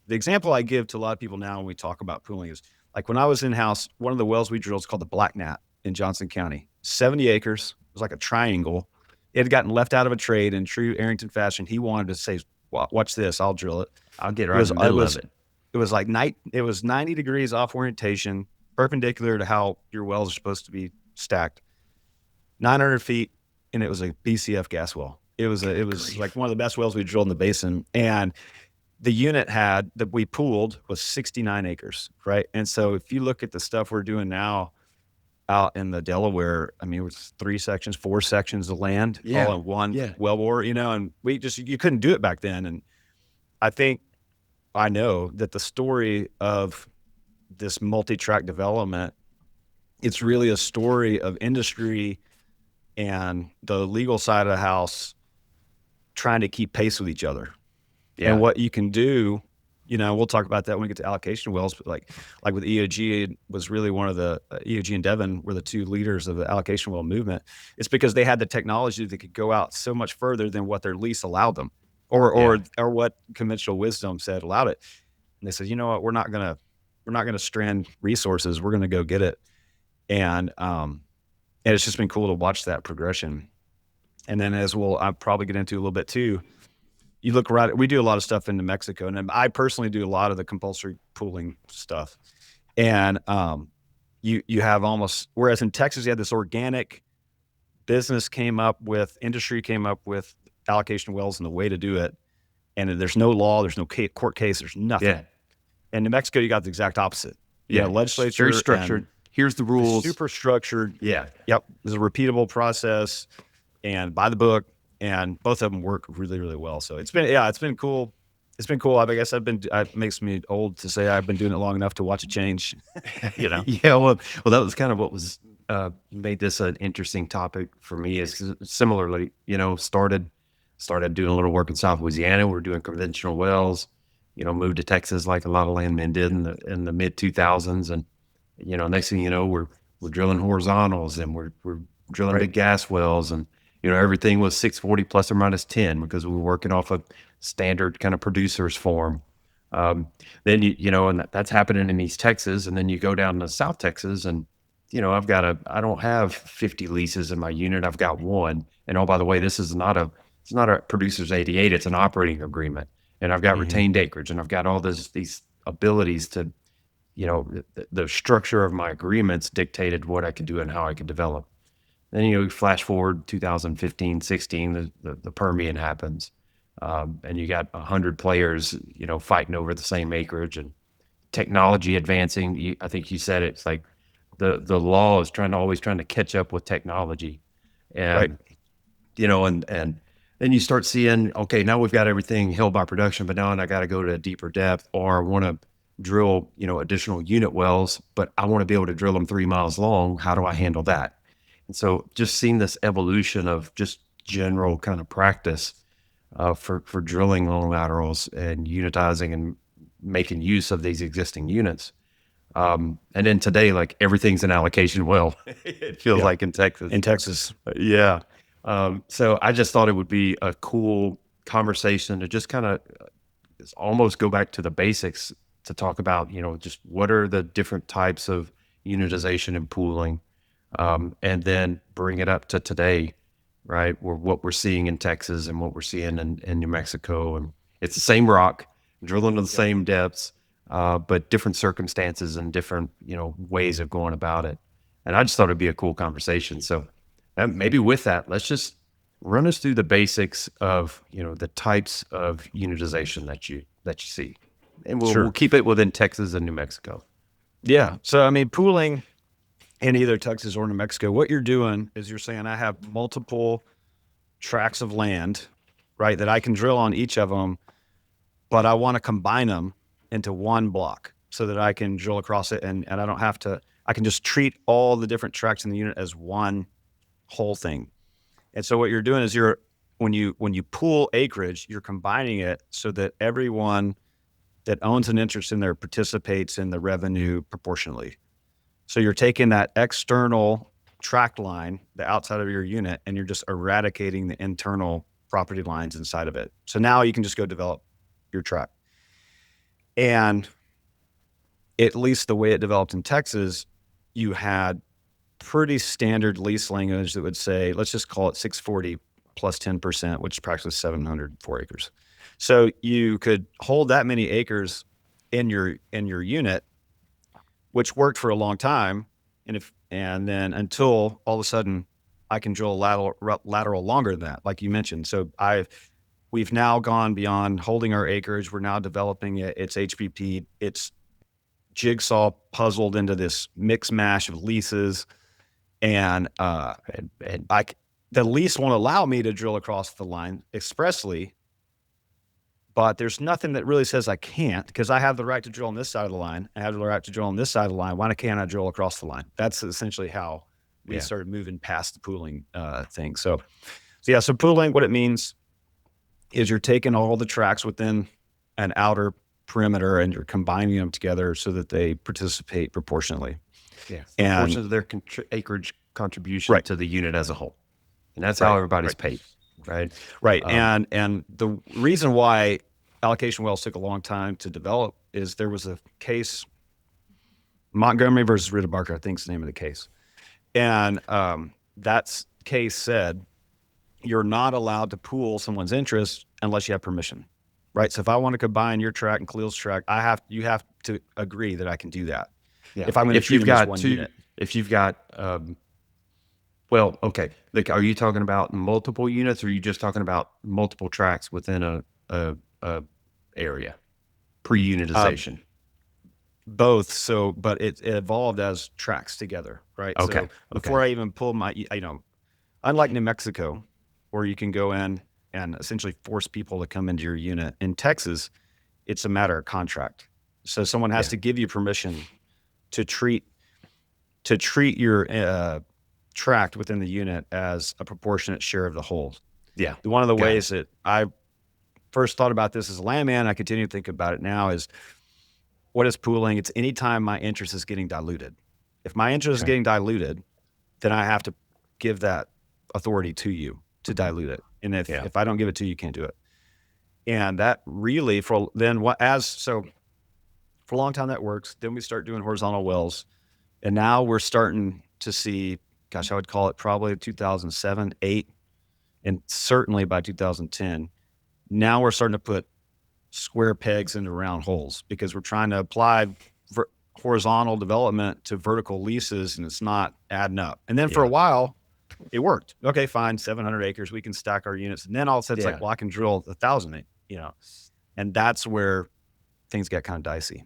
the example I give to a lot of people now when we talk about pooling is like when I was in-house, one of the wells we drilled is called the Black Gnat in Johnson County, 70 acres. It was like a triangle. It had gotten left out of a trade in true Arrington fashion. He wanted to say, watch this, I'll drill it. I'll get It right in was, the it middle of was, it. it was like it was 90 degrees off orientation, perpendicular to how your wells are supposed to be stacked, 900 feet. And it was a BCF gas well. It was like one of the best wells we drilled in the basin. And the unit that we pooled was 69 acres, right? And so if you look at the stuff we're doing now out in the Delaware, I mean, it was 4 sections of land all in one wellbore, and you couldn't do it back then. And I know that the story of this multi-tract development, it's really a story of industry and the legal side of the house trying to keep pace with each other. And what you can do, we'll talk about that when we get to allocation wells, but like with EOG, it was really one of the EOG and Devon were the two leaders of the allocation well movement. It's because they had the technology that could go out so much further than what their lease allowed them or what conventional wisdom said allowed it. And they said, you know what, we're not going to strand resources. We're going to go get it. And it's just been cool to watch that progression. And then I'll probably get into a little bit too, you look right, we do a lot of stuff in New Mexico, and I personally do a lot of the compulsory pooling stuff. And you have whereas in Texas, you had this organic business industry came up with allocation wells and the way to do it. And there's no law, there's no court case, there's nothing. Yeah. In New Mexico, you got the exact opposite. Legislature. Very structured. Here's the rules. Super structured. Yeah. Yep. There's a repeatable process and by the book. And both of them work really, really well. So it's been cool. It's been cool. I guess it makes me old to say I've been doing it long enough to watch it change, Yeah. Well, that was kind of what was, made this an interesting topic for me is similarly, started doing a little work in South Louisiana. We're doing conventional wells, moved to Texas like a lot of landmen did in the mid 2000s. And, next thing you know, we're drilling horizontals and we're drilling big gas wells and, everything was 640 plus or minus 10 because we were working off a standard kind of producer's form. Then, and that's happening in East Texas. And then you go down to South Texas and, I don't have 50 leases in my unit. I've got one. And oh, by the way, it's not a producer's 88. It's an operating agreement. And I've got retained acreage and I've got all these abilities to, the structure of my agreements dictated what I could do and how I could develop. Then, flash forward 2015, 16, the Permian happens. And you got 100 players, fighting over the same acreage and technology advancing. I think you said it's like the law is always trying to catch up with technology. And, and then you start seeing, okay, now we've got everything held by production, but now I got to go to a deeper depth or I want to drill, additional unit wells, but I want to be able to drill them 3 miles long. How do I handle that? And so just seeing this evolution of just general kind of practice for drilling long laterals and unitizing and making use of these existing units. And then today, like everything's an allocation well, it feels like in Texas. Yeah. So I just thought it would be a cool conversation to just kind of almost go back to the basics to talk about, just what are the different types of unitization and pooling. And then bring it up to today, right? What we're seeing in Texas and what we're seeing in New Mexico. And it's the same rock, drilling to the same depths, but different circumstances and different, ways of going about it. And I just thought it'd be a cool conversation. So maybe with that, let's just run us through the basics of, the types of unitization that you see. And we'll keep it within Texas and New Mexico. Yeah. So, I mean, pooling in either Texas or New Mexico, what you're doing is you're saying I have multiple tracts of land, right, that I can drill on each of them, but I want to combine them into one block so that I can drill across it and I don't have to, I can just treat all the different tracts in the unit as one whole thing. And so what you're doing is when you pool acreage, you're combining it so that everyone that owns an interest in there participates in the revenue proportionally. So you're taking that external tract line, the outside of your unit, and you're just eradicating the internal property lines inside of it. So now you can just go develop your tract. And at least the way it developed in Texas, you had pretty standard lease language that would say, let's just call it 640 plus 10%, which is practically 704 acres. So you could hold that many acres in your unit, which worked for a long time. And then until all of a sudden I can drill a lateral longer than that, like you mentioned. So we've now gone beyond holding our acreage. We're now developing it. It's HBP. It's jigsaw puzzled into this mix mash of leases. And the lease won't allow me to drill across the line expressly, but there's nothing that really says I can't, because I have the right to drill on this side of the line. I have the right to drill on this side of the line. Why can't I drill across the line? That's essentially how we started moving past the pooling thing. So pooling, what it means is you're taking all the tracts within an outer perimeter and you're combining them together so that they participate proportionately. Yeah, proportion of their acreage contribution to the unit as a whole, and that's how everybody's paid, right? Right. And the reason why allocation wells took a long time to develop is there was a case, Montgomery versus Ritterbarker, I think is the name of the case, and that case said you're not allowed to pool someone's interest unless you have permission, right? So if I want to combine your tract and Khalil's tract, you have to agree that I can do that. Yeah. If I'm going to treat them as one unit. If you've got, well, okay. Like, are you talking about multiple units, or are you just talking about multiple tracts within a area, pre-unitization? Both. So, but it evolved as tracts together, right? Okay. So before I even pull my, unlike New Mexico, where you can go in and essentially force people to come into your unit, in Texas, it's a matter of contract. So someone has to give you permission to treat your tract within the unit as a proportionate share of the whole. Yeah. One of the ways that I first thought about this as a landman, I continue to think about it now, is what is pooling? It's anytime my interest is getting diluted. If my interest is getting diluted, then I have to give that authority to you to dilute it. And if I don't give it to you, you can't do it. And that really, for a long time that works. Then we start doing horizontal wells. And now we're starting to see, gosh, I would call it probably 2007, 8, and certainly by 2010. Now we're starting to put square pegs into round holes, because we're trying to apply horizontal development to vertical leases, and it's not adding up. And then for a while, it worked. Okay, fine, 700 acres, we can stack our units. And then all of a sudden it's like, well, I can drill 1,000, and that's where things get kind of dicey.